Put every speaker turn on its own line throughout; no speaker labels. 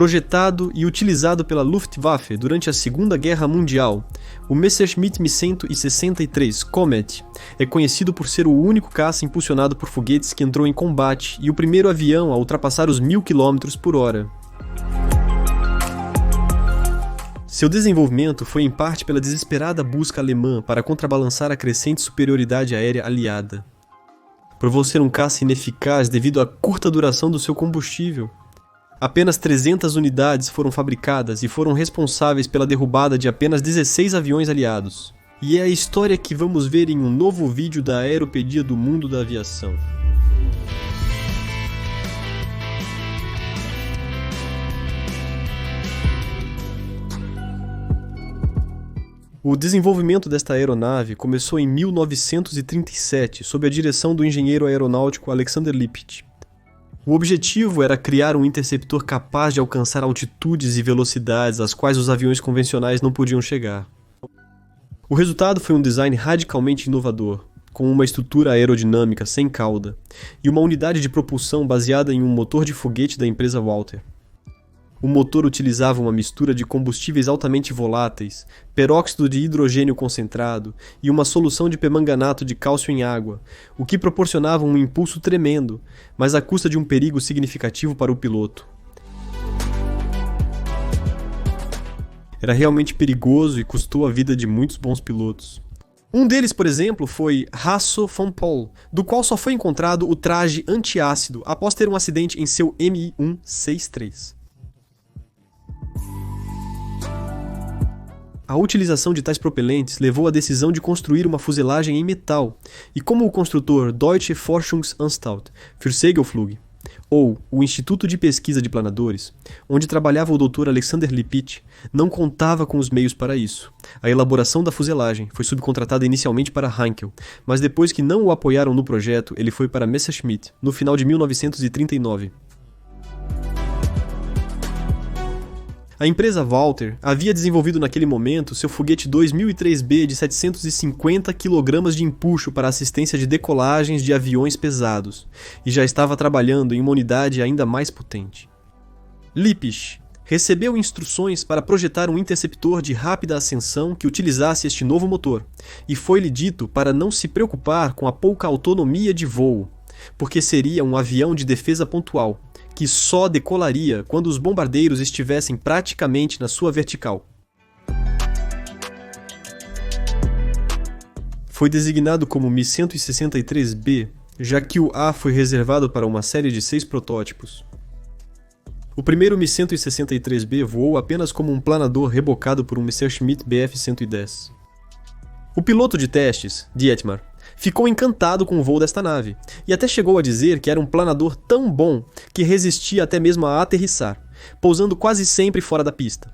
Projetado e utilizado pela Luftwaffe durante a Segunda Guerra Mundial, o Messerschmitt Me-163 Comet é conhecido por ser o único caça impulsionado por foguetes que entrou em combate e o primeiro avião a ultrapassar os 1000 km/h. Seu desenvolvimento foi em parte pela desesperada busca alemã para contrabalançar a crescente superioridade aérea aliada. Provou ser um caça ineficaz devido à curta duração do seu combustível. Apenas 300 unidades foram fabricadas e foram responsáveis pela derrubada de apenas 16 aviões aliados. E é a história que vamos ver em um novo vídeo da Aeropedia do Mundo da Aviação. O desenvolvimento desta aeronave começou em 1937, sob a direção do engenheiro aeronáutico Alexander Lippitt. O objetivo era criar um interceptor capaz de alcançar altitudes e velocidades às quais os aviões convencionais não podiam chegar. O resultado foi um design radicalmente inovador, com uma estrutura aerodinâmica sem cauda e uma unidade de propulsão baseada em um motor de foguete da empresa Walter. O motor utilizava uma mistura de combustíveis altamente voláteis, peróxido de hidrogênio concentrado e uma solução de permanganato de cálcio em água, o que proporcionava um impulso tremendo, mas à custa de um perigo significativo para o piloto. Era realmente perigoso e custou a vida de muitos bons pilotos. Um deles, por exemplo, foi Hasso von Pohl, do qual só foi encontrado o traje antiácido após ter um acidente em seu Mi-163. A utilização de tais propelentes levou à decisão de construir uma fuselagem em metal, e como o construtor Deutsche Forschungsanstalt für Segelflug, ou o Instituto de Pesquisa de Planadores, onde trabalhava o Dr. Alexander Lippitt, não contava com os meios para isso. A elaboração da fuselagem foi subcontratada inicialmente para Heinkel, mas depois que não o apoiaram no projeto, ele foi para Messerschmitt, no final de 1939. A empresa Walter havia desenvolvido naquele momento seu foguete 2003B de 750 kg de empuxo para assistência de decolagens de aviões pesados, e já estava trabalhando em uma unidade ainda mais potente. Lippitt recebeu instruções para projetar um interceptor de rápida ascensão que utilizasse este novo motor, e foi-lhe dito para não se preocupar com a pouca autonomia de voo, porque seria um avião de defesa pontual, que só decolaria quando os bombardeiros estivessem praticamente na sua vertical. Foi designado como Mi-163B, já que o A foi reservado para uma série de 6 protótipos. O primeiro Mi-163B voou apenas como um planador rebocado por um Messerschmitt Bf-110. O piloto de testes, Dietmar, ficou encantado com o voo desta nave, e até chegou a dizer que era um planador tão bom que resistia até mesmo a aterrissar, pousando quase sempre fora da pista.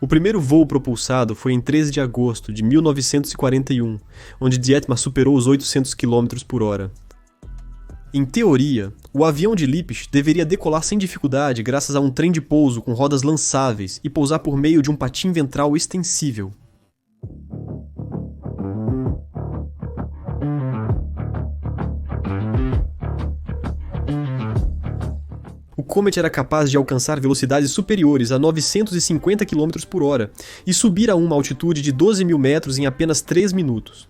O primeiro voo propulsado foi em 13 de agosto de 1941, onde Dietmar superou os 800 km/h. Em teoria, o avião de Lippitt deveria decolar sem dificuldade graças a um trem de pouso com rodas lançáveis e pousar por meio de um patim ventral extensível. O Comet era capaz de alcançar velocidades superiores a 950 km/h e subir a uma altitude de 12.000 metros em apenas 3 minutos.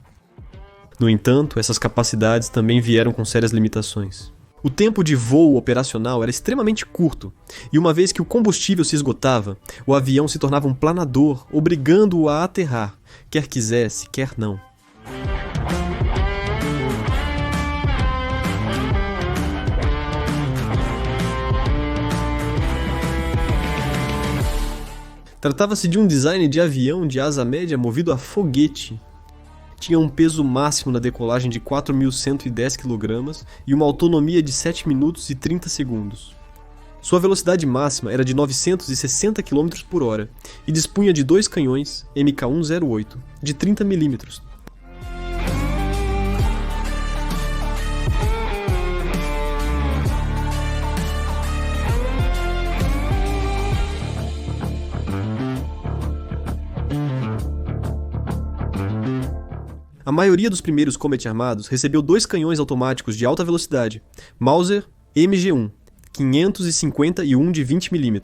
No entanto, essas capacidades também vieram com sérias limitações. O tempo de voo operacional era extremamente curto, e uma vez que o combustível se esgotava, o avião se tornava um planador, obrigando-o a aterrar, quer quisesse, quer não. Tratava-se de um design de avião de asa média movido a foguete. Tinha um peso máximo na decolagem de 4.110 kg e uma autonomia de 7 minutos e 30 segundos. Sua velocidade máxima era de 960 km/h e dispunha de 2 canhões Mk108 de 30 mm. A maioria dos primeiros Comet armados recebeu 2 canhões automáticos de alta velocidade, Mauser MG-1, 551 de 20 mm.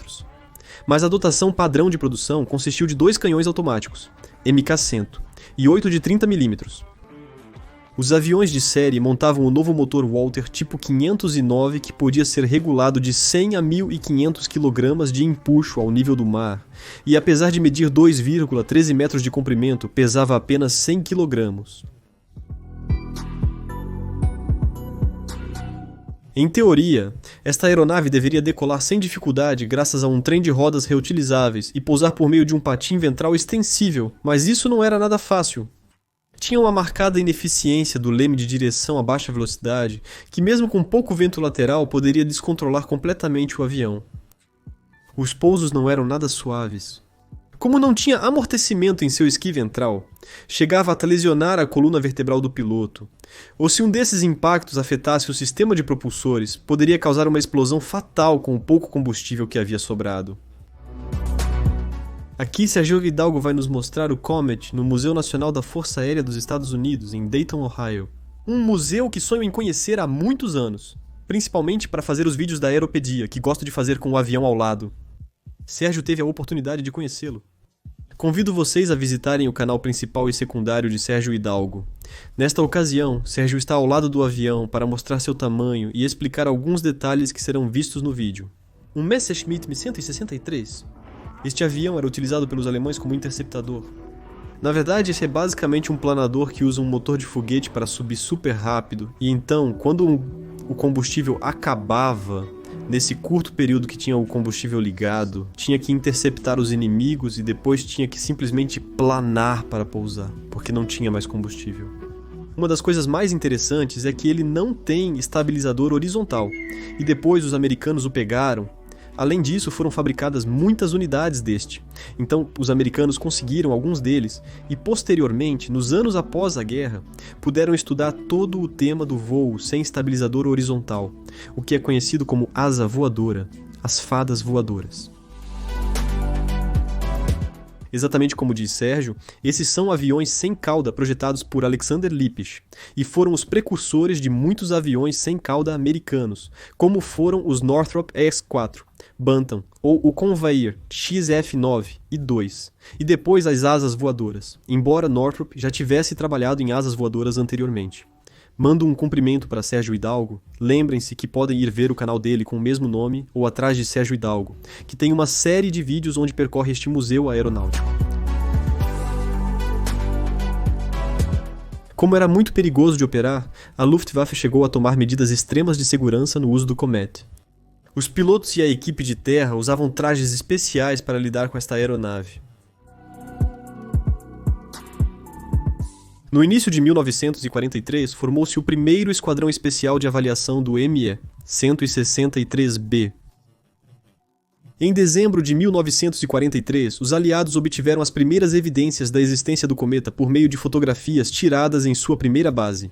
Mas a dotação padrão de produção consistiu de 2 canhões automáticos, MK-100, e 8 de 30 mm. Os aviões de série montavam o novo motor Walter tipo 509 que podia ser regulado de 100 a 1.500 kg de empuxo ao nível do mar, e apesar de medir 2,13 metros de comprimento, pesava apenas 100 kg. Em teoria, esta aeronave deveria decolar sem dificuldade graças a um trem de rodas reutilizáveis e pousar por meio de um patim ventral extensível, mas isso não era nada fácil. Tinha uma marcada ineficiência do leme de direção a baixa velocidade, que mesmo com pouco vento lateral poderia descontrolar completamente o avião. Os pousos não eram nada suaves. Como não tinha amortecimento em seu esqui ventral, chegava a lesionar a coluna vertebral do piloto, ou se um desses impactos afetasse o sistema de propulsores, poderia causar uma explosão fatal com o pouco combustível que havia sobrado. Aqui Sérgio Hidalgo vai nos mostrar o Comet no Museu Nacional da Força Aérea dos Estados Unidos, em Dayton, Ohio. Um museu que sonho em conhecer há muitos anos, principalmente para fazer os vídeos da Aeropedia, que gosto de fazer com o avião ao lado. Sérgio teve a oportunidade de conhecê-lo. Convido vocês a visitarem o canal principal e secundário de Sérgio Hidalgo. Nesta ocasião, Sérgio está ao lado do avião para mostrar seu tamanho e explicar alguns detalhes que serão vistos no vídeo. Um Messerschmitt Mi-163? Este avião era utilizado pelos alemães como interceptador. Na verdade, esse é basicamente um planador que usa um motor de foguete para subir super rápido, e então, quando o combustível acabava, nesse curto período que tinha o combustível ligado, tinha que interceptar os inimigos e depois tinha que simplesmente planar para pousar, porque não tinha mais combustível. Uma das coisas mais interessantes é que ele não tem estabilizador horizontal, e depois os americanos o pegaram. Além disso, foram fabricadas muitas unidades deste, então os americanos conseguiram alguns deles e, posteriormente, nos anos após a guerra, puderam estudar todo o tema do voo sem estabilizador horizontal, o que é conhecido como asa voadora, as fadas voadoras. Exatamente como diz Sérgio, esses são aviões sem cauda projetados por Alexander Lippisch, e foram os precursores de muitos aviões sem cauda americanos, como foram os Northrop X-4, Bantam, ou o Convair XF-9 e 2, e depois as asas voadoras, embora Northrop já tivesse trabalhado em asas voadoras anteriormente. Mando um cumprimento para Sérgio Hidalgo. Lembrem-se que podem ir ver o canal dele com o mesmo nome ou atrás de Sérgio Hidalgo, que tem uma série de vídeos onde percorre este museu aeronáutico. Como era muito perigoso de operar, a Luftwaffe chegou a tomar medidas extremas de segurança no uso do Comet. Os pilotos e a equipe de terra usavam trajes especiais para lidar com esta aeronave. No início de 1943, formou-se o primeiro esquadrão especial de avaliação do ME, 163B. Em dezembro de 1943, os aliados obtiveram as primeiras evidências da existência do cometa por meio de fotografias tiradas em sua primeira base.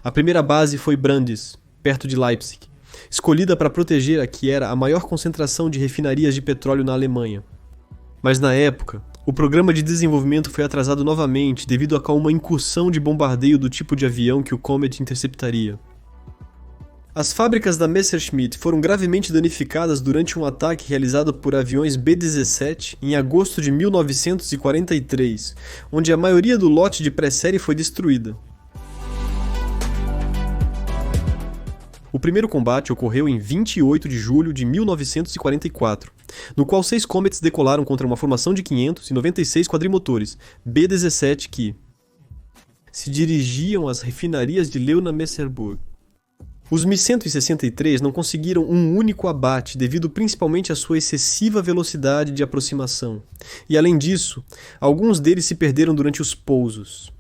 A primeira base foi Brandis, perto de Leipzig, escolhida para proteger a que era a maior concentração de refinarias de petróleo na Alemanha. Mas na época, o programa de desenvolvimento foi atrasado novamente devido a uma incursão de bombardeio do tipo de avião que o Comet interceptaria. As fábricas da Messerschmitt foram gravemente danificadas durante um ataque realizado por aviões B-17 em agosto de 1943, onde a maioria do lote de pré-série foi destruída. O primeiro combate ocorreu em 28 de julho de 1944, no qual 6 Comets decolaram contra uma formação de 596 quadrimotores B-17 que se dirigiam às refinarias de Leuna-Messerburg. Os Mi-163 não conseguiram um único abate devido principalmente à sua excessiva velocidade de aproximação, e além disso, alguns deles se perderam durante os pousos.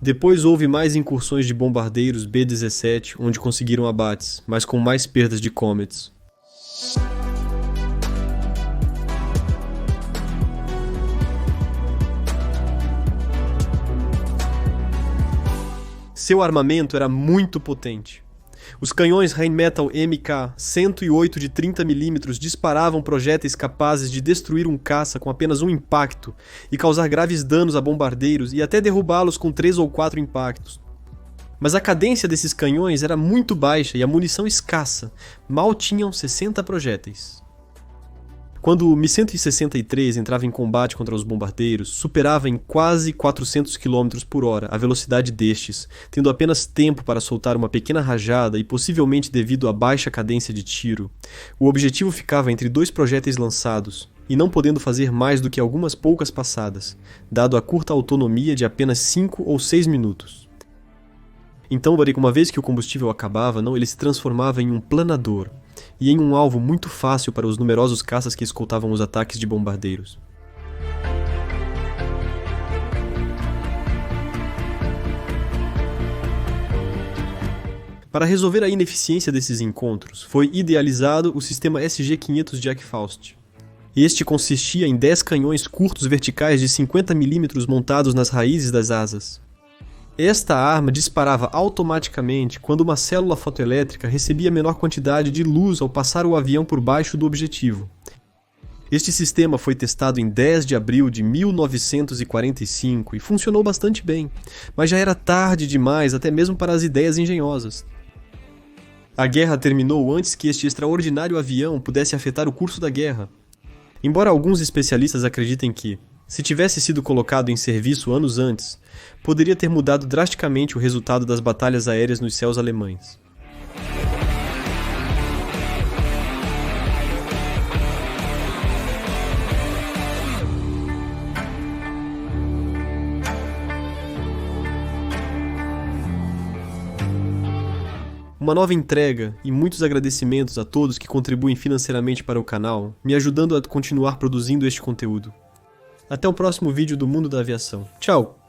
Depois houve mais incursões de bombardeiros B-17, onde conseguiram abates, mas com mais perdas de Comets. Seu armamento era muito potente. Os canhões Rheinmetall MK-108 de 30mm disparavam projéteis capazes de destruir um caça com apenas um impacto e causar graves danos a bombardeiros e até derrubá-los com 3 ou 4 impactos. Mas a cadência desses canhões era muito baixa e a munição escassa, mal tinham 60 projéteis. Quando o Mi-163 entrava em combate contra os bombardeiros, superava em quase 400 km por hora a velocidade destes, tendo apenas tempo para soltar uma pequena rajada e possivelmente devido à baixa cadência de tiro. O objetivo ficava entre 2 projéteis lançados, e não podendo fazer mais do que algumas poucas passadas, dado a curta autonomia de apenas 5 ou 6 minutos. Então, uma vez que o combustível acabava, ele se transformava em um planador, e em um alvo muito fácil para os numerosos caças que escoltavam os ataques de bombardeiros. Para resolver a ineficiência desses encontros, foi idealizado o sistema SG-500 Jack Faust. Este consistia em 10 canhões curtos verticais de 50mm montados nas raízes das asas. Esta arma disparava automaticamente quando uma célula fotoelétrica recebia menor quantidade de luz ao passar o avião por baixo do objetivo. Este sistema foi testado em 10 de abril de 1945 e funcionou bastante bem, mas já era tarde demais até mesmo para as ideias engenhosas. A guerra terminou antes que este extraordinário avião pudesse afetar o curso da guerra. Embora alguns especialistas acreditem que, se tivesse sido colocado em serviço anos antes, poderia ter mudado drasticamente o resultado das batalhas aéreas nos céus alemães. Uma nova entrega e muitos agradecimentos a todos que contribuem financeiramente para o canal, me ajudando a continuar produzindo este conteúdo. Até o próximo vídeo do Mundo da Aviação. Tchau!